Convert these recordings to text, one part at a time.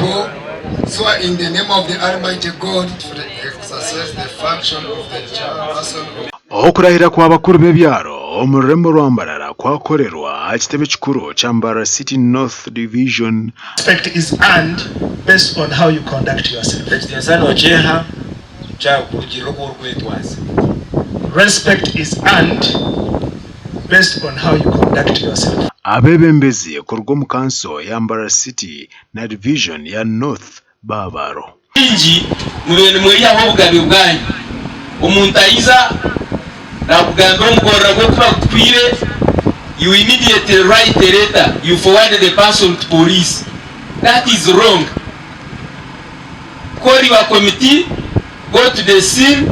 people, so in the name of the Almighty God, to exercise the function of the chairperson. Okurahira kwa bakuru b'ebyaro omurembo rwambarara kwakorerwa kitebe kikuru kya Mbarara City North Division. Respect is earned based on how you conduct yourself. Respect is earned based on how you conduct yourself. Abebembezi kurwo mu kanso ya Mbarara City na Division ya North Babaro. Inji mubene muri aho bugabe bwanyu umuntu ayiza nakugamba umugorora gwo kwire, you immediately write a letter, you forward the person to police. That is wrong. Call your committee, go to the scene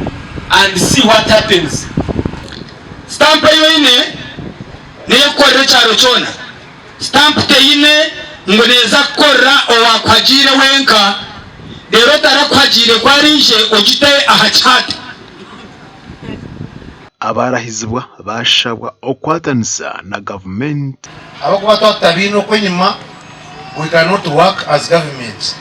and see what happens. Stamp yoine niyo korera cyaro cyona. Stamp teyine ngoneza korra owakwagire wenka rero tarakwagire kwarinje ogite ahachate. Abarahizibwa bashabwa okwatanisa na government. Abakuba twatabino kwenyuma, we cannot work as government.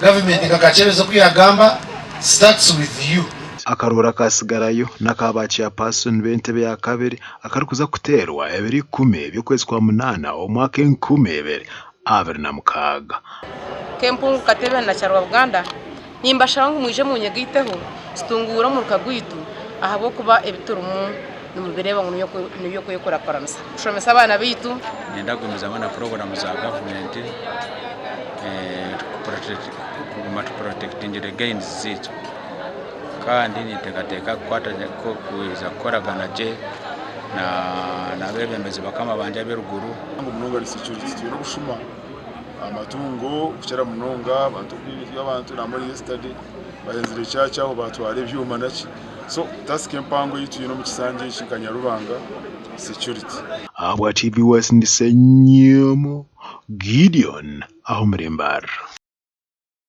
Government ngakachebeza kuyagamba starts with you. Akarura kasigarayo nakaba chairperson b'entebe ya kabiri akarukuza kuterwa 2010 by'ukwezi kwa munana omwaka 2026. Kempungu katebe na charwa Uganda nimba shangu mwije munyegiteho situngura mu rukagwitu ahabo kuba ebiturumu numubireba ngo niyo kuyekora paramisa ushomesa abana bitu nenda gumiza abana program za government to protecting the gains zitu kandi nitekateka kwatanya ko kuiza koragana je na bebembezi bakama banje beruguru ngo munonga security no gushuma amatungo kuchera munonga abantu kwibizwa abantu na muri yesterday bahenzire cyacha aho batware ibyuma naki. So task empango yitu mu kisanje shinkanya rubanga security. Abwa TV West ndisenyemo Gideon aho murembar.